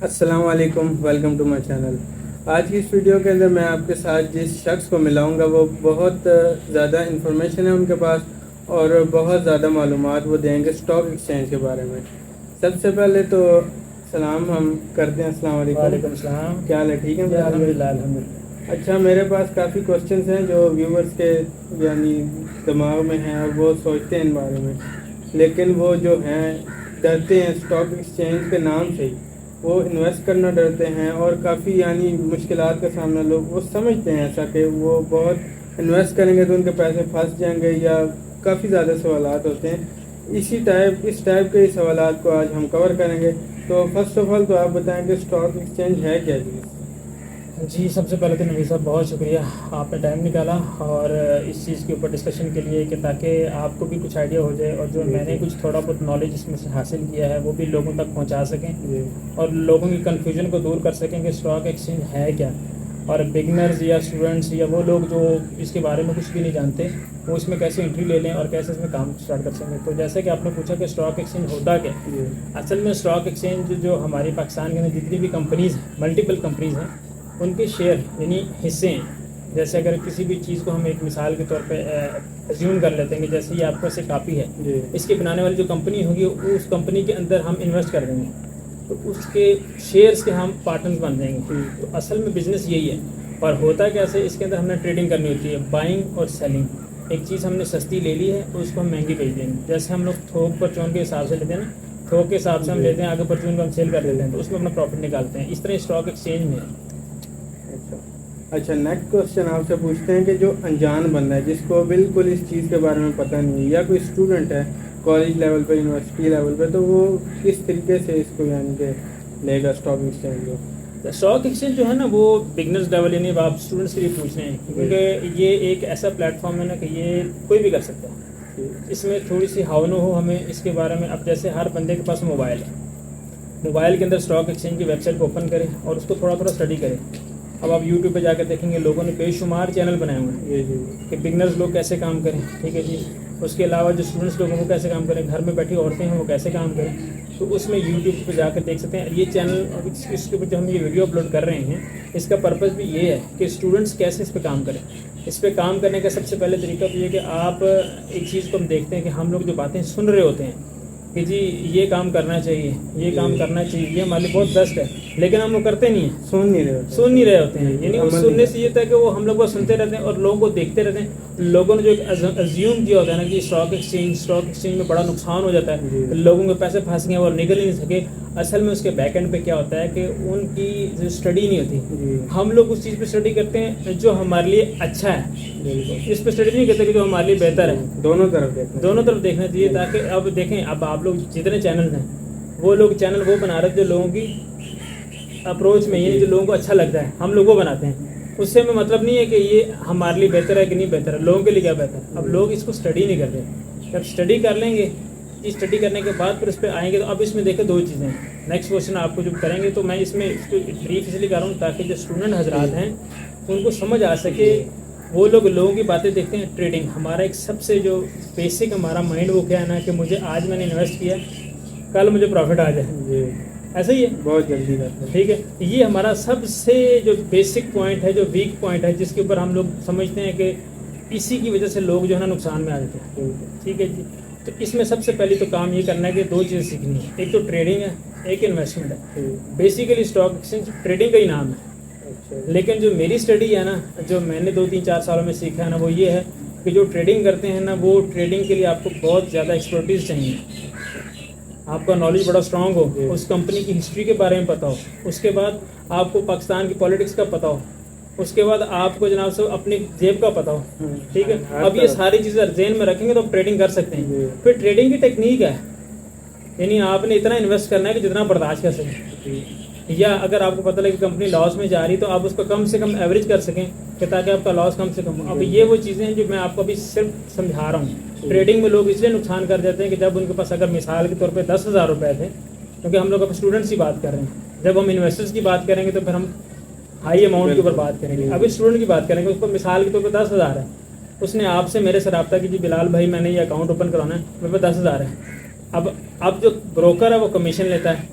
السلام علیکم، welcome to my channel. آج کی اس ویڈیو کے اندر میں آپ کے ساتھ جس شخص کو ملاؤں گا وہ بہت زیادہ انفارمیشن ہے ان کے پاس اور بہت زیادہ معلومات وہ دیں گے اسٹاک ایکسچینج کے بارے میں۔ سب سے پہلے تو سلام ہم کرتے ہیں۔ السلام علیکم۔ وعلیکم السلام۔ کیا حال ہے؟ ٹھیک ہے؟ الحمدللہ الحمدللہ۔ اچھا، میرے پاس کافی کوشچنس ہیں جو ویورز کے یعنی دماغ میں ہیں اور وہ سوچتے ہیں ان بارے میں، لیکن وہ جو ہیں ڈرتے ہیں اسٹاک ایکسچینج کے نام سے ہی، وہ انویسٹ کرنا ڈرتے ہیں اور کافی یعنی مشکلات کا سامنا لوگ وہ سمجھتے ہیں ایسا کہ وہ بہت انویسٹ کریں گے تو ان کے پیسے پھنس جائیں گے یا کافی زیادہ سوالات ہوتے ہیں۔ اس ٹائپ کے سوالات کو آج ہم کور کریں گے۔ تو فرسٹ آف آل تو آپ بتائیں کہ اسٹاک ایکسچینج ہے کیا چیز؟ جی، سب سے پہلے تو نبی صاحب بہت شکریہ، آپ نے ٹائم نکالا اور اس چیز کے اوپر ڈسکشن کے لیے کہ تاکہ آپ کو بھی کچھ آئیڈیا ہو جائے اور جو میں نے کچھ تھوڑا بہت نالج اس میں سے حاصل کیا ہے وہ بھی لوگوں تک پہنچا سکیں اور لوگوں کی کنفیوژن کو دور کر سکیں کہ اسٹاک ایکسچینج ہے کیا، اور بگنرز یا اسٹوڈنٹس یا وہ لوگ جو اس کے بارے میں کچھ بھی نہیں جانتے وہ اس میں کیسے انٹری لے لیں اور کیسے اس میں کام اسٹارٹ کر سکیں۔ تو جیسے کہ آپ نے پوچھا کہ اسٹاک ایکسچینج ہوتا کیا، اصل میں اسٹاک ایکسچینج جو ہماری پاکستان کے اندر جتنی بھی کمپنیز ہیں، ملٹیپل کمپنیز ہیں، ان کے شیئر یعنی حصے ہیں۔ جیسے اگر کسی بھی چیز کو ہم ایک مثال کے طور پہ ایزیوم کر لیتے ہیں کہ جیسے یہ آپ کے پاس ایک کاپی ہے، اس کے بنانے والی جو کمپنی ہوگی اس کمپنی کے اندر ہم انویسٹ کر دیں گے تو اس کے شیئرز کے ہم پارٹنرز بن جائیں گے۔ تو اصل میں بزنس یہی ہے، اور ہوتا کیسے، اس کے اندر ہم نے ٹریڈنگ کرنی ہوتی ہے، بائنگ اور سیلنگ۔ ایک چیز ہم نے سستی لے لی ہے اور اس کو ہم مہنگی بیچ دیں گے۔ جیسے ہم لوگ تھوک پرچون کے حساب سے لیتے ہیں نا، تھوک کے حساب سے ہم لیتے ہیں، آگے پرچون کو ہم سیل کر دیتے ہیں تو اس میں اپنا پروفٹ نکالتے ہیں۔ اس طرح اسٹاک ایکسچینج میں ہے۔ اچھا، نیکسٹ کوشچن آپ سے پوچھتے ہیں کہ جو انجان بندہ ہے جس کو بالکل اس چیز کے بارے میں پتہ نہیں ہے، یا کوئی اسٹوڈنٹ ہے کالج لیول پہ، یونیورسٹی لیول پہ، تو وہ کس طریقے سے اس کو یعنی کہ لے گا اسٹاک ایکسچینج کو؟ اسٹاک ایکسچینج جو ہے نا وہ بگنرز لیول یعنی آپ اسٹوڈنٹس کے لیے پوچھ رہے ہیں، کیونکہ یہ ایک ایسا پلیٹ فارم ہے نا کہ یہ کوئی بھی کر سکتا ہے۔ اس میں تھوڑی سی ہاؤ نو ہو ہمیں اس کے بارے میں۔ اب جیسے ہر بندے کے پاس موبائل ہے، موبائل کے اندر اسٹاک ایکسچینج کی ویب سائٹ کو اوپن کریں اور اس کو تھوڑا تھوڑا اسٹڈی کریں۔ اب آپ یوٹیوب پہ جا کے دیکھیں گے لوگوں نے بے شمار چینل بنائے ہوئے ہیں کہ بگنرز لوگ کیسے کام کریں، ٹھیک ہے جی۔ اس کے علاوہ جو اسٹوڈنٹس لوگوں کو کیسے کام کریں، گھر میں بیٹھی عورتیں ہیں وہ کیسے کام کریں، تو اس میں یوٹیوب پہ جا کے دیکھ سکتے ہیں۔ یہ چینل اس کے اوپر جو ہم یہ ویڈیو اپلوڈ کر رہے ہیں اس کا پرپز بھی یہ ہے کہ اسٹوڈنٹس کیسے اس پہ کام کریں۔ اس پہ کام کرنے کا سب سے پہلے طریقہ تو یہ کہ آپ ایک چیز کو ہم دیکھتے ہیں کہ ہم لوگ جو باتیں سن رہے ہوتے ہیں کہ جی یہ کام کرنا چاہیے، یہ کام کرنا چاہیے، یہ ہمارے لیے بہت بیسٹ ہے، لیکن ہم وہ کرتے نہیں ہیں، سن نہیں رہے ہوتے ہیں۔ یعنی اس سننے سے یہ تھا کہ وہ ہم لوگ وہ سنتے رہتے ہیں اور لوگوں کو دیکھتے رہتے ہیں۔ لوگوں نے جو ایک ازیوم کیا ہوتا ہے نا کہ اسٹاک ایکسچینج میں بڑا نقصان ہو جاتا ہے، لوگوں کے پیسے پھنس گئے اور نکل ہی نہیں سکے۔ اصل میں اس کے بیک اینڈ پہ کیا ہوتا ہے کہ ان کی جو اسٹڈی نہیں ہوتی، ہم لوگ اس چیز پہ اسٹڈی کرتے ہیں جو ہمارے لیے اچھا ہے، اس پہ اسٹڈی نہیں کرتے کہ جو ہمارے لیے بہتر ہے۔ دونوں طرف دیکھنا چاہیے، تاکہ اب دیکھیں اب آپ لوگ جتنے چینل ہیں وہ لوگ چینل وہ بنا رہے جو لوگوں کی اپروچ میں یعنی جو لوگوں کو اچھا لگتا ہے ہم لوگ وہ بناتے ہیں۔ اس سے ہمیں مطلب نہیں ہے کہ یہ ہمارے لیے بہتر ہے کہ نہیں بہتر ہے، لوگوں کے لیے کیا بہتر ہے۔ اب لوگ اس کو اسٹڈی نہیں کرتے، جب اسٹڈی کر لیں گے، اسٹڈی کرنے کے بعد پھر اس پہ آئیں گے تو اب اس میں دیکھیں دو چیزیں ہیں۔ نیکسٹ کوشچن آپ کو جو کریں گے تو میں اس میں اس کو بریف اس لیے کر رہا ہوں تاکہ جو اسٹوڈنٹ حضرات ہیں ان کو سمجھ آ سکے۔ وہ لوگوں کی باتیں دیکھتے ہیں۔ ٹریڈنگ ہمارا ایک سب سے جو بیسک ہمارا مائنڈ وہ کیا ہے نا کہ مجھے آج میں نے انویسٹ کیا، کل مجھے پروفٹ آ جائے، ایسا ہی ہے، بہت جلدی کرتے ہیں، ٹھیک ہے۔ یہ ہمارا سب سے جو بیسک پوائنٹ ہے، جو ویک پوائنٹ ہے، جس کے اوپر ہم لوگ سمجھتے ہیں کہ اسی کی وجہ سے لوگ جو ہے نا نقصان میں آ جاتے ہیں، ٹھیک ہے جی۔ تو اس میں سب سے پہلی تو کام یہ کرنا ہے کہ دو چیزیں سیکھنی ہے، ایک تو ٹریڈنگ ہے، ایک انویسٹمنٹ ہے۔ بیسیکلی اسٹاک ایکسچینج ٹریڈنگ کا ہی نام ہے، لیکن جو میری اسٹڈی ہے نا، جو میں نے 2-3-4 سالوں میں سیکھا ہے نا، وہ یہ ہے کہ جو ٹریڈنگ کرتے ہیں نا وہ ٹریڈنگ کے لیے آپ کو بہت زیادہ ایکسپرٹیز چاہیے، آپ کا نالج بڑا اسٹرانگ ہو، اس کمپنی کی ہسٹری کے بارے میں پتہ ہو، اس کے بعد آپ کو پاکستان کی پالیٹکس کا پتہ ہو، اس کے بعد آپ کو جناب سے اپنی جیب کا پتہ ہو، ٹھیک ہے۔ اب یہ ساری چیزیں ذہن میں رکھیں گے تو آپ ٹریڈنگ کر سکتے ہیں۔ پھر ٹریڈنگ کی ٹیکنیک ہے، یعنی آپ نے اتنا انویسٹ کرنا ہے کہ جتنا برداشت کر سکیں، یا اگر آپ کو پتہ لگے کہ کمپنی لاس میں جا رہی تو آپ اس کو کم سے کم ایوریج کر سکیں کہ تاکہ آپ کا لاس کم سے کم ہو۔ اب یہ وہ چیزیں ہیں جو میں آپ کو ابھی صرف سمجھا رہا ہوں۔ ٹریڈنگ میں لوگ اس لیے نقصان کر دیتے ہیں کہ جب ان کے پاس اگر مثال کے طور پہ 10,000 روپے تھے، کیونکہ ہم لوگ اب اسٹوڈنٹس کی بات کر رہے ہیں، جب ہم انویسٹرس کی بات کریں گے تو پھر ہم ہائی اماؤنٹ کے اوپر بات کریں گے۔ ابھی اسٹوڈنٹ کی بات کریں گے، اس کو مثال کے طور پہ 10,000 ہے، اس نے آپ سے میرے سے رابطہ کی، جی بلال بھائی میں نے یہ اکاؤنٹ اوپن کرانا ہے، میرے پاس 10,000 ہے۔ اب جو بروکر ہے وہ کمیشن لیتا ہے،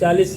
40।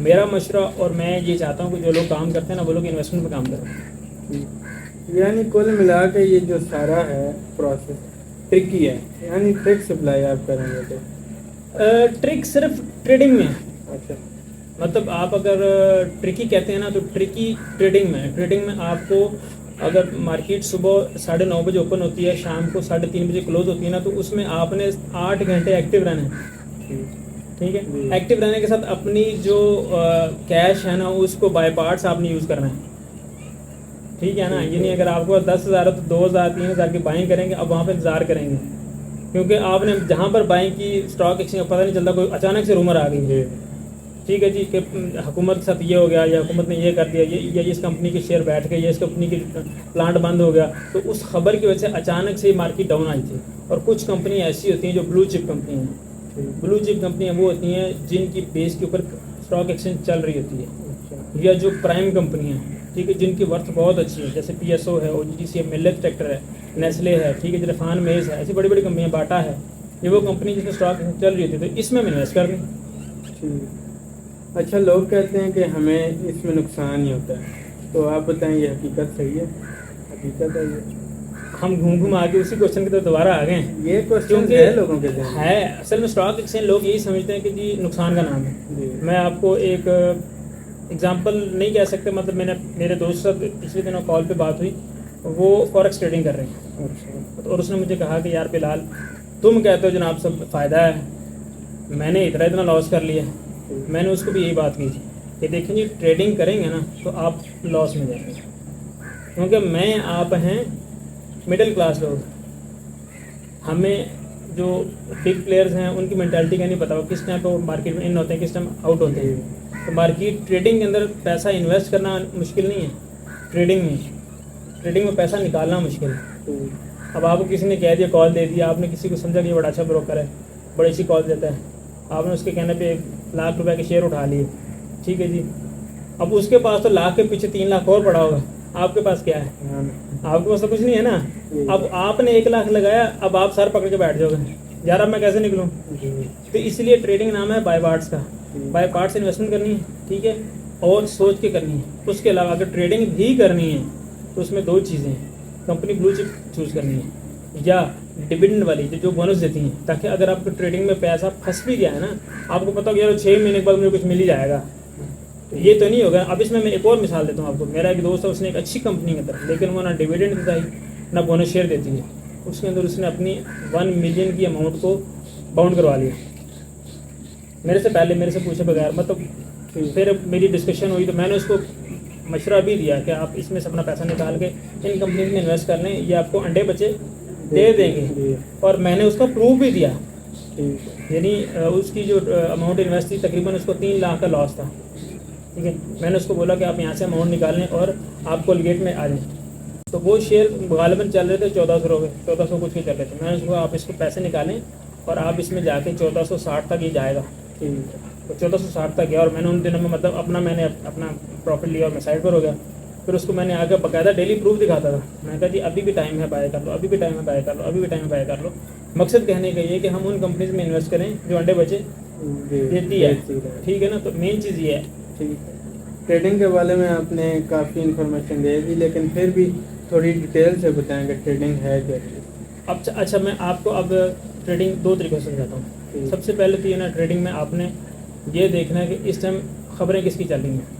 میرا مشورہ اور میں یہ چاہتا ہوں کہ جو لوگ کام کرتے ہیں نا وہ لوگ انویسٹمنٹ پہ کام کریں. یعنی کل ملا کے یہ جو سارا ہے پروسیس ٹرکی ہے, یعنی ٹرک سپلائی آپ کریں گے تو ٹرک صرف ٹریڈنگ میں ہے. اچھا, مطلب آپ اگر ٹرکی کہتے ہیں نا تو ٹرکی ٹریڈنگ میں ہے. ٹریڈنگ میں آپ کو اگر مارکیٹ صبح 9:30 بجے اوپن ہوتی ہے, شام کو 3:30 بجے کلوز ہوتی ہے نا, تو اس میں آپ نے 8 گھنٹے ایکٹیو رہنا ہے. ٹھیک ہے, ایکٹیو رہنے کے ساتھ اپنی جو کیش ہے نا اس کو بائی پارٹس آپ نے یوز کرنا ہے. ٹھیک ہے نا, یعنی اگر آپ کو 10,000 ہے تو 2,000 3,000 کی بائنگ کریں گے, اب وہاں پہ انتظار کریں گے, کیونکہ آپ نے جہاں پر بائنگ کی اسٹاک ایکسچینج پتہ نہیں چلتا, کوئی اچانک سے رومر آ گئی ہے. ٹھیک ہے جی, کہ حکومت کے ساتھ یہ ہو گیا, یا حکومت نے یہ کر دیا, یا اس کمپنی کے شیئر بیٹھ گئے, یا اس کمپنی کی پلانٹ بند ہو گیا, تو اس خبر کی وجہ سے اچانک سے مارکیٹ ڈاؤن آئی تھی. اور کچھ کمپنی ایسی ہوتی ہیں جو بلو چپ کمپنی ہیں. بلو چپ کمپنیاں وہ ہوتی ہیں جن کی بیس کے اوپر اسٹاک ایکسچینج چل رہی ہوتی ہے, یا جو پرائم کمپنیاں ہیں, ٹھیک ہے, جن کی ورتھ بہت اچھی ہے, جیسے PSO ہے, OGTC ہے, ملت ٹریکٹر ہے, نیسلے ہے, ٹھیک ہے, جرفان میز ہے, ایسی بڑی بڑی کمپنیاں, باٹا ہے. یہ وہ کمپنی جس میں اسٹاک چل رہی ہوتی ہے, تو اس میں انویسٹ کر دیں. اچھا, لوگ کہتے ہیں کہ ہمیں اس میں نقصان ہی ہوتا ہے, تو آپ بتائیں یہ حقیقت صحیح ہے؟ حقیقت ہے یہ؟ ہم گھوم آ کے اسی کوشچن کی طرف دوبارہ آ گئے ہیں. یہ کوشچن ہے لوگوں کے ذہن میں. ہے اصل میں اسٹاک ایکسچینج لوگ یہی سمجھتے ہیں کہ جی نقصان کا نام ہے. میں آپ کو ایک ایگزامپل نہیں کہہ سکتے, مطلب میرے دوست سے پچھلے دنوں کال پہ بات ہوئی, وہ فوریکس ٹریڈنگ کر رہے ہیں. اور اس نے مجھے کہا کہ یار بلال, تم کہتے ہو جناب سب فائدہ ہے, میں نے اتنا لاس کر لیا. میں نے اس کو بھی یہی بات کی تھی کہ دیکھیں جی, ٹریڈنگ کریں گے نا تو آپ لاس میں جائیں گے, کیونکہ میں آپ ہیں مڈل کلاس لوگ. ہمیں جو بگ پلیئرز ہیں ان کی مینٹالٹی کا نہیں پتا, وہ کس ٹائم پہ وہ مارکیٹ میں ان ہوتے ہیں, کس ٹائم آؤٹ ہوتے ہیں. تو مارکیٹ ٹریڈنگ کے اندر پیسہ انویسٹ کرنا مشکل نہیں ہے, ٹریڈنگ میں پیسہ نکالنا مشکل ہے. اب آپ کو کسی نے کہہ دیا, کال دے دیا, آپ نے کسی کو سمجھا کہ یہ بڑا اچھا بروکر ہے, بڑی اچھی کال دیتا ہے, آپ نے اس کے کہنے پہ 1,00,000 روپے کے شیئر اٹھا لیے. ٹھیک ہے جی, اب اس کے پاس تو لاکھ کے پیچھے 3 لاکھ اور پڑا ہوگا, آپ کے پاس کیا ہے؟ آپ کے پاس تو کچھ نہیں ہے نا. اب آپ نے 1 لاکھ لگایا, اب آپ سر پکڑ کے بیٹھ جاؤ گے, یار اب میں کیسے نکلوں؟ تو اس لیے ٹریڈنگ نام ہے بائی پارٹس کا. بائی پارٹس انویسٹمنٹ کرنی ہے, ٹھیک ہے, اور سوچ کے کرنی ہے. اس کے علاوہ اگر ٹریڈنگ بھی کرنی ہے تو اس میں 2 چیزیں ہیں, کمپنی بلو چپ چوز کرنی ہے, یا ڈویڈنڈ والی جو بونس دیتی ہیں, تاکہ اگر آپ کو ٹریڈنگ میں پیسہ پھنس بھی گیا ہے نا, آپ کو پتا ہو کہ یار 6 مہینے کے بعد مجھے کچھ مل ہی جائے گا, یہ تو نہیں ہوگا. اب اس میں ایک اور مثال دیتا ہوں آپ کو. میرا ایک دوست ہے, اس نے ایک اچھی کمپنی کے اندر, لیکن وہ نہ ڈویڈنڈ دیتا ہے نہ بونس شیئر دیتی ہے. اس کے اندر اس نے اپنی 1 ملین کی اماؤنٹ کو باؤنڈ کروا لیا میرے سے پہلے, میرے سے پوچھے بغیر. مطلب پھر میری ڈسکشن ہوئی تو میں نے اس کو مشورہ بھی دیا کہ آپ اس میں سے اپنا پیسہ نکال کے ان کمپنیز میں انویسٹ کر لیں, یہ آپ کو انڈے بچے دے دیں گے. اور میں نے اس کو پروف بھی دیا, یعنی اس کی جو اماؤنٹ انویسٹ تھی تقریباً اس کو 3 لاکھ کا لاس تھا. ٹھیک ہے, میں نے اس کو بولا کہ آپ یہاں سے اماؤنٹ نکالیں اور آپ کولگیٹ میں آ جائیں. تو وہ شیئر غالباً چل رہے تھے 1400 روپے, 1400 کچھ کے چل رہے تھے. میں نے اس کو آپ اس کو پیسے نکالیں اور آپ اس میں جا کے 1460 تک یہ جائے گا. تو 1460 تک گیا, اور میں نے ان دنوں میں مطلب میں نے اپنا پروفٹ لیا اور میں سائڈ پر ہو گیا. پھر اس کو میں نے آگے باقاعدہ ڈیلی پروف دکھاتا تھا. میں نے کہا جی ابھی بھی ٹائم ہے, بائی کر لو, ابھی بھی ٹائم ہے, بائی کر لو, ابھی بھی ٹائم ہے, بائی کر لو. مقصد کہنے کا یہ کہ ہم ان کمپنیز میں انویسٹ کریں جو انڈے بچے دیتی ہے. ٹھیک ہے نا, تو مین چیز یہ ہے. ٹھیک ہے, ٹریڈنگ کے بارے میں آپ نے کافی انفارمیشن دے دی, لیکن پھر بھی تھوڑی ڈیٹیل سے بتائیں کہ ٹریڈنگ ہے کیا چیز. اچھا, میں آپ کو اب ٹریڈنگ 2 طریقوں سے سمجھاتا ہوں. سب سے پہلے تو یہ نا, ٹریڈنگ میں آپ نے یہ دیکھنا ہے کہ اس ٹائم خبریں کس کی چل رہی ہیں.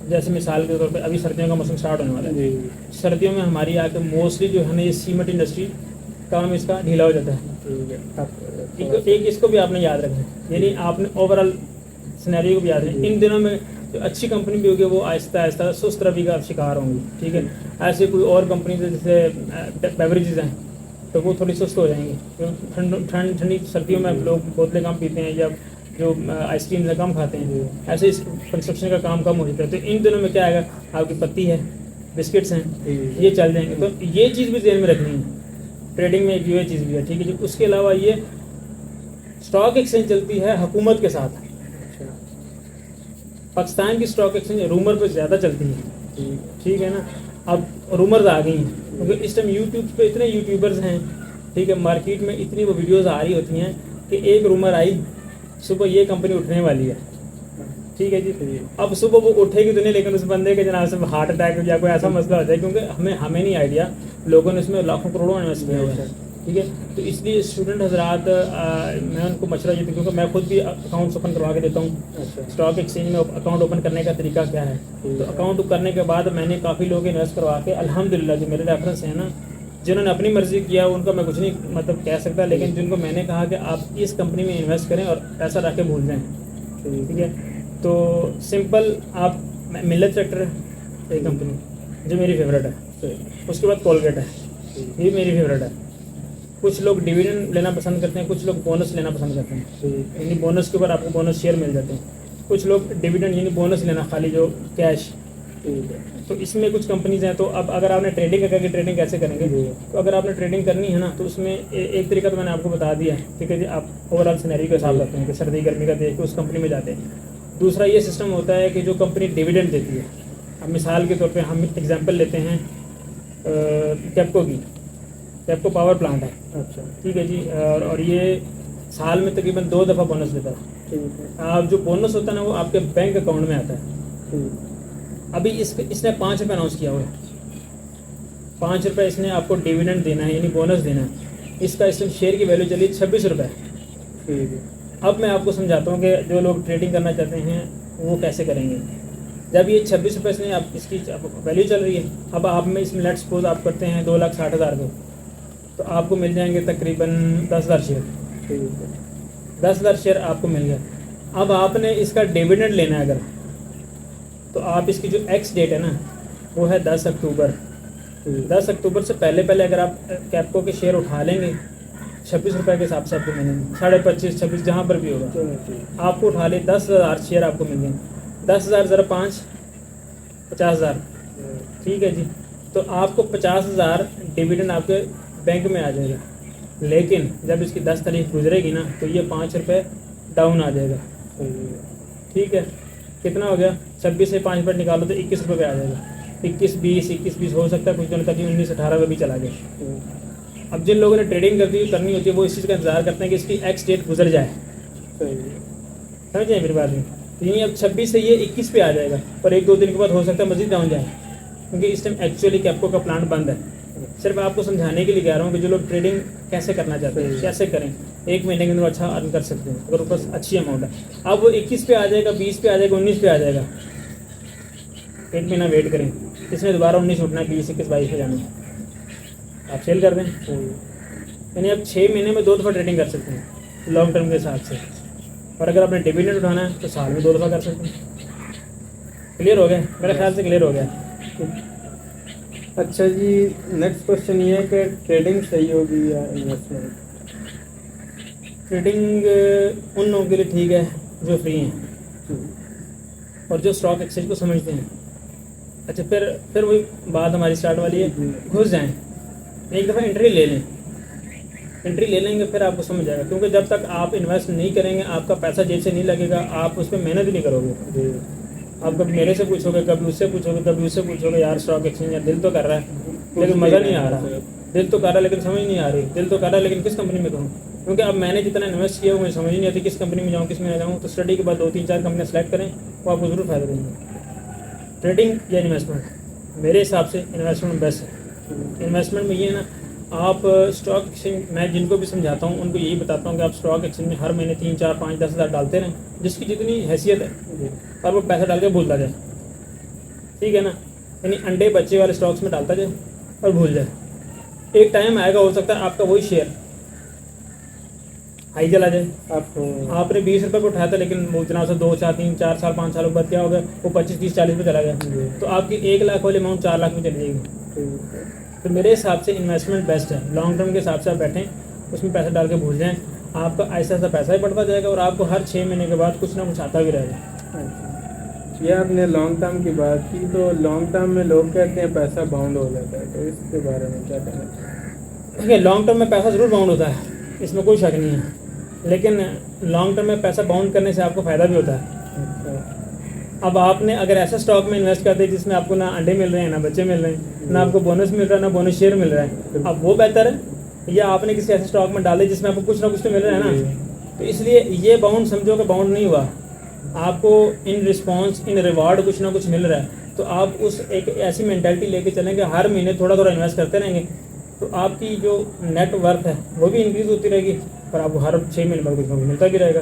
جیسے مثال کے طور پہ ابھی سردیوں کا موسم سٹارٹ ہونے والا ہے. سردیوں میں ہماری آ کے موسٹلی جو ہے نا یہ سیمنٹ انڈسٹری کام اس کا ڈھیلا ہو جاتا ہے. ایک اس کو بھی آپ نے یاد رکھنا ہے, یعنی آپ نے اوور آل سینیریو کو بھی یاد رکھنا. ان دنوں میں جو اچھی کمپنی بھی ہوگی وہ آہستہ آہستہ سست روی کا شکار ہوں گی. ٹھیک ہے, ایسے کوئی اور کمپنیز جیسے بیوریجز ہیں تو وہ تھوڑی سست ہو جائیں گی. ٹھنڈی سردیوں میں لوگ بوتلیں کم پیتے ہیں, یا جو آئس کریم ہے کم کھاتے ہیں, ایسے اس کنسٹرکشن کا کام کم ہو جاتا ہے. تو ان دنوں میں کیا آئے گا, آپ کی پتی ہے, بسکٹس ہیں, یہ چل جائیں گے. تو یہ چیز بھی ذہن میں رکھنی ہے. ٹریڈنگ میں ایک یہ چیز بھی ہے. ٹھیک ہے جی, اس کے علاوہ یہ اسٹاک ایکسچینج چلتی ہے حکومت کے ساتھ. پاکستان کی اسٹاک ایکسچینج رومر پہ زیادہ چلتی ہے. ٹھیک ہے نا, اب رومرز آ گئی ہیں کیونکہ اس ٹائم یوٹیوب پہ اتنے یوٹیوبرز ہیں. ٹھیک ہے, مارکیٹ میں اتنی وہ ویڈیوز آ رہی ہوتی ہیں کہ ایک رومر آئی صبح یہ کمپنی اٹھنے والی ہے, ٹھیک ہے جی. اب صبح وہ اٹھے گی تو نہیں, لیکن اس بندے کے جناب سے ہارٹ اٹیک یا کوئی ایسا مسئلہ ہو جائے, کیونکہ ہمیں نہیں آئیڈیا, لوگوں نے اس میں لاکھوں کروڑوں انویسٹ کیا ہوا ہے. ٹھیک ہے, تو اس لیے اسٹوڈنٹ حضرات میں ان کو مشورہ یہ دوں, کیونکہ میں خود بھی اکاؤنٹس اوپن کروا کے دیتا ہوں. اسٹاک ایکسچینج میں اکاؤنٹ اوپن کرنے کا طریقہ کیا ہے, تو اکاؤنٹ کرنے کے بعد میں نے کافی لوگ انویسٹ کروا کے الحمدللہ جو میرے ریفرنس ہیں نا, جنہوں نے اپنی مرضی کیا ان کا میں کچھ نہیں مطلب کہہ سکتا, لیکن جن کو میں نے کہا کہ آپ اس کمپنی میں انویسٹ کریں اور پیسہ رکھ کے بھول جائیں. ٹھیک ہے, تو سمپل آپ ملت ٹریکٹر ہے ایک کمپنی جو میری فیوریٹ ہے, اس کے بعد کولگیٹ ہے, یہ میری فیوریٹ ہے. کچھ لوگ ڈویڈنڈ لینا پسند کرتے ہیں, کچھ لوگ بونس لینا پسند کرتے ہیں, یعنی بونس کے اوپر آپ کو بونس شیئر مل جاتے ہیں. کچھ لوگ ڈویڈنڈ یعنی بونس لینا خالی جو کیش. تو اس میں کچھ کمپنیز ہیں, تو اب اگر آپ نے ٹریڈنگ کر کے ٹریڈنگ کیسے کریں گے, تو اگر آپ نے ٹریڈنگ کرنی ہے نا, تو اس میں ایک طریقہ تو میں نے آپ کو بتا دیا ہے. ٹھیک ہے جی, آپ اوور آل سینیریو کا حساب رکھتے ہیں کہ سردی گرمی کا دیکھ کے اس کمپنی میں جاتے ہیں. دوسرا یہ سسٹم ہوتا ہے کہ جو کمپنی ڈویڈنڈ دیتی ہے, اب مثال کے طور پہ ہم ایگزامپل لیتے ہیں کیپکو کی. کیپکو پاور پلانٹ ہے. اچھا, ٹھیک ہے جی, اور یہ سال میں تقریباً 2 دفعہ بونس دیتا ہے. آپ جو بونس ہوتا ہے نا وہ آپ کے بینک اکاؤنٹ میں آتا ہے. ابھی اس نے 5 روپے اناؤنس کیا ہوا ہے, 5 روپے اس نے آپ کو ڈویڈنڈ دینا ہے, یعنی بونس دینا ہے. اس کا اس میں شیئر کی ویلیو چلی 26 روپے. اب میں آپ کو سمجھاتا ہوں کہ جو لوگ ٹریڈنگ کرنا چاہتے ہیں وہ کیسے کریں گے. جب یہ 26 روپے سے اب اس کی ویلیو چل رہی ہے, اب آپ میں اس میں لیٹ سپوز آپ کرتے ہیں 2,60,000 کو, تو آپ کو مل جائیں گے تقریباً 10,000 شیئر. 10,000 شیئر آپ کو مل گیا. اب آپ نے اس کا ڈویڈنڈ لینا ہے اگر, تو آپ اس کی جو ایکس ڈیٹ ہے نا وہ ہے 10 اکتوبر. 10 اکتوبر سے پہلے اگر آپ کیپکو کے شیئر اٹھا لیں گے 26 روپے کے حساب سے آپ کو ملیں گے, 25.5 26 جہاں پر بھی ہوگا آپ کو اٹھا لیں 10,000 شیئر آپ کو مل گئے. 10,000 ذرا 5 50,000. ٹھیک ہے جی, تو آپ کو 50,000 ڈویڈنڈ آپ کے بینک میں آ جائے گا. لیکن جب اس کی 10 تاریخ گزرے گی نا تو یہ 5 روپے ڈاؤن آ جائے گا. ٹھیک ہے, کتنا ہو گیا, 26 سے 5 روپے نکالو تو 21 روپے پہ آ جائے گا. 21 20 ہو سکتا ہے, کچھ دنوں تک 19 18 پہ بھی چلا گیا. اب جن لوگوں نے ٹریڈنگ کرنی ہوتی ہے وہ اس چیز کا انتظار کرتے ہیں کہ اس کی ایکس ڈیٹ گزر جائے. سمجھیں میری بات میں, یعنی اب 26 سے یہ 21 پہ آ جائے گا, اور 1-2 دن کے بعد ہو سکتا ہے مزید ڈاؤن جائے, کیونکہ اس ٹائم ایکچولی کیپکو کا پلانٹ بند ہے. صرف آپ کو سمجھانے کے لیے کہہ رہا ہوں کہ جو لوگ ٹریڈنگ کیسے کرنا چاہتے ہیں کیسے کریں, 1 مہینے کے اندر اچھا ارن کر سکتے ہیں اگر اوپر اچھی اماؤنٹ ہے. اب وہ 21 پہ آ جائے گا, 20 پہ آ جائے گا, 19 پہ آ جائے گا, 1 مہینہ ویٹ کریں. اس میں دوبارہ 19 اٹھنا ہے, 20 21 22 پہ جانا ہے, آپ سیل کر دیں. یعنی آپ 6 مہینے میں 2 دفعہ ٹریڈنگ کر سکتے ہیں لانگ ٹرم کے حساب سے, اور اگر آپ نے ڈویڈنڈ اٹھانا ہے تو سال میں 2 دفعہ کر سکتے ہیں. کلیئر ہو گیا, میرے خیال سے کلیئر ہو گیا. اچھا جی, نیکسٹ کوشچن یہ ہے کہ ٹریڈنگ صحیح ہوگی یا انویسٹمنٹ. ٹریڈنگ ان لوگوں کے لیے ٹھیک ہے جو فری ہیں اور جو اسٹاک ایکسچینج کو سمجھتے ہیں. اچھا, پھر وہی بات ہماری اسٹارٹ والی ہے, گھس جائیں, ایک دفعہ انٹری لے لیں. انٹری لے لیں گے پھر آپ کو سمجھ جائے گا, کیونکہ جب تک آپ انویسٹ نہیں کریں گے آپ کا پیسہ جیب سے نہیں لگے گا, آپ اس پہ محنت نہیں کرو گے. آپ کبھی میرے سے پوچھو گے, کبھی اس سے پوچھو گے, کبھی اس سے پوچھو گے, یار اسٹاک ایکسچینج دل تو کر رہا ہے لیکن مزہ نہیں آ رہا, دل تو کر رہا ہے لیکن سمجھ نہیں آ رہی, دل تو کر رہا ہے لیکن کس کمپنی میں کروں, کیونکہ اب میں نے جتنا انویسٹ کیا مجھے سمجھ نہیں آتی کس کمپنی میں جاؤں کس میں نہ جاؤں. تو اسٹڈی کے بعد 2-3-4 کمپنیاں سلیکٹ کریں, وہ آپ کو ضرور فائدہ دیں گے. ٹریڈنگ یا انویسٹمنٹ, میرے حساب سے انویسٹمنٹ بیسٹ ہے. انویسٹمنٹ میں یہ ہے نا, آپ اسٹاک ایکسچینج, میں جن کو بھی سمجھاتا ہوں ان کو یہی بتاتا ہوں کہ آپ اسٹاک ایکسچینج میں ہر مہینے 3-4-5-10 ہزار ڈالتے رہیں, جس کی جتنی حیثیت ہے, اور وہ پیسہ ڈال کے بھولتا جائے. ٹھیک ہے نا, یعنی انڈے بچے والے اسٹاکس میں ڈالتا جائے اور بھول جائے. ایک ٹائم آئے گا, ہو سکتا ہے آپ کا وہی شیئر ہائی چلا جائے. آپ نے 20 روپے کو اٹھایا تھا, لیکن وہ جناب سے 2-4 سال 5 سالوں کے بعد کیا ہو گیا, وہ 25-30-40 پہ چلا گیا, تو آپ کی 1 لاکھ والی اماؤنٹ 4 لاکھ میں چلی جائے گی. تو میرے حساب سے انویسٹمنٹ بیسٹ ہے. لانگ ٹرم کے حساب سے آپ بیٹھیں, اس میں پیسہ ڈال کے بھول جائیں, آپ کا ایسا پیسہ ہی بڑھتا جائے گا, اور آپ کو ہر 6 مہینے کے بعد کچھ نہ کچھ آتا بھی رہے گا. یہ آپ نے لانگ ٹرم کی بات کی, تو لانگ ٹرم میں لوگ کہتے ہیں پیسہ باؤنڈ ہو جاتا ہے, تو اس کے بارے میں کیا کہنا چاہتے ہیں؟ دیکھیے, لانگ ٹرم میں پیسہ ضرور باؤنڈ ہوتا ہے, اس میں کوئی شک نہیں ہے, لیکن لانگ ٹرم میں پیسہ باؤنڈ کرنے سے آپ کو فائدہ بھی ہوتا ہے. اب آپ نے اگر ایسا اسٹاک میں انویسٹ کرتے جس میں آپ کو نہ انڈے مل رہے ہیں, نہ بچے مل رہے ہیں, نہ آپ کو بونس مل رہا ہے, نہ بونس شیئر مل رہا ہے, اب وہ بہتر ہے, یا آپ نے کسی ایسے اسٹاک میں ڈالے جس میں آپ کو کچھ نہ کچھ تو مل رہا ہے نا. تو اس لیے یہ باؤنڈ سمجھو کہ باؤنڈ نہیں ہوا, آپ کو ان رسپانس ان ریوارڈ کچھ نہ کچھ مل رہا ہے تو آپ اس ایک ایسی مینٹلٹی لے کے چلیں کہ ہر مہینے تھوڑا تھوڑا انویسٹ کرتے رہیں گے تو آپ کی جو نیٹ ورتھ ہے وہ بھی انکریز ہوتی رہے گی اور آپ کو ہر 6 مہینے بعد کچھ نہ کچھ ملتا بھی رہے گا.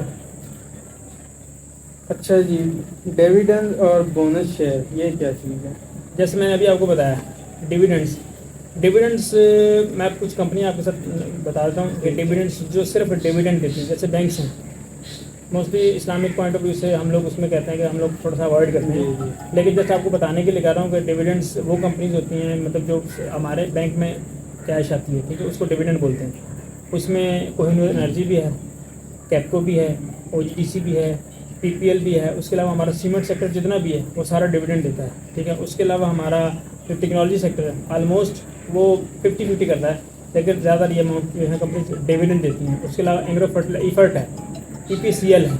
اچھا جی، ڈیویڈنڈ اور بونس شیئر یہ کیا چیز ہے؟ جیسے میں نے ابھی آپ کو بتایا ڈیویڈنڈس میں کچھ کمپنیاں آپ کے ساتھ بتا دیتا ہوں کہ ڈیویڈنڈس جو صرف ڈیویڈنڈ دیتی ہیں جیسے بینکس ہیں mostly Islamic point of view سے ہم لوگ اس میں کہتے ہیں کہ ہم لوگ تھوڑا سا اوائڈ کرتے ہیں لیکن جیسے آپ کو بتانے کے لیے کہہ رہا ہوں کہ ڈیویڈنڈس وہ کمپنیز ہوتی ہیں مطلب جو ہمارے بینک میں کیش آتی ہے ٹھیک ہے اس کو ڈیویڈنڈ بولتے ہیں. اس میں کوہ نور انرجی بھی ہے, کیپکو بھی ہے, او جی ٹی سی بھی ہے, پی پی ایل بھی ہے, اس کے علاوہ ہمارا سیمنٹ سیکٹر جتنا بھی ہے وہ سارا ڈیویڈنڈ دیتا ہے ٹھیک ہے. اس کے علاوہ ہمارا جو ٹیکنالوجی سیکٹر ہے آلموسٹ وہ 50-50 کرتا ہے لیکن زیادہ یہ اماؤنٹ جو ہے کمپنی ڈیویڈنڈ دیتی ہیں. اس کے علاوہ ایگرو ایفرٹ ہے, ای پی سی ایل ہے,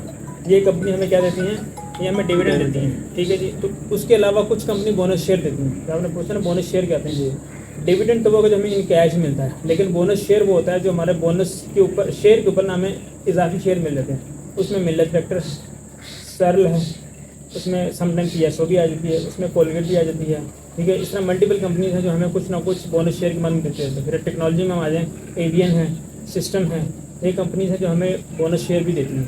یہ کمپنی ہمیں کیا دیتی ہیں, یہ ہمیں ڈیویڈنڈ دیتی ہیں ٹھیک ہے جی. تو اس کے علاوہ کچھ کمپنی بونس شیئر دیتی ہیں. آپ نے پوچھا نا بونس شیئر کہتے ہیں جی. ڈیویڈنڈ تو وہ جو ہمیں ان کیش ملتا ہے لیکن بونس شیئر وہ ہوتا ہے جو ہمارے بونس کے اوپر شیئر کے اوپر نا ہمیں اضافی شیئر مل جاتے ہیں. اس میں ملت ٹریکٹر سرل ہے, اس میں some time P S O بھی آ جاتی ہے, اس میں کولگیٹ بھی آ جاتی ہے ٹھیک ہے. اس طرح ملٹیپل کمپنیز ہیں جو ہمیں کچھ نہ کچھ بونس شیئر کی مانگ دیتے ہیں. پھر ٹیکنالوجی میں ہم آ جائیں, ایوین ہے, سسٹم ہے, یہ کمپنیز ہیں جو ہمیں بونس شیئر بھی دیتی ہیں.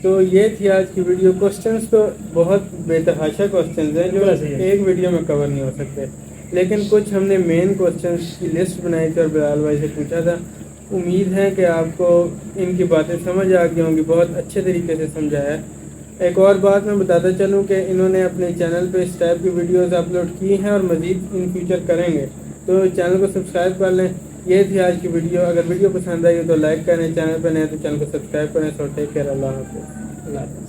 تو یہ تھی آج کی ویڈیو. کوشچنس تو بہت بے تحاشا کوشچنز ہیں جو ایک ویڈیو میں کور نہیں ہو سکتے, لیکن کچھ ہم نے مین کوشچنس کی لسٹ بنائی تھی اور بلال بھائی سے پوچھا تھا. امید ہے کہ آپ کو ان کی باتیں سمجھ آ گئی ہوں گی, بہت اچھے طریقے سے سمجھایا. ایک اور بات میں بتاتا چلوں کہ انہوں نے اپنے چینل پہ اس ٹائپ کی ویڈیوز اپلوڈ کی ہیں اور مزید ان فیوچر کریں گے, تو چینل کو سبسکرائب کر لیں. یہ تھی آج کی ویڈیو. اگر ویڈیو پسند آئی تو لائک کریں, چینل پہ نئے تو چینل کو سبسکرائب کریں. سو ٹیک کیئر, اللہ حافظ.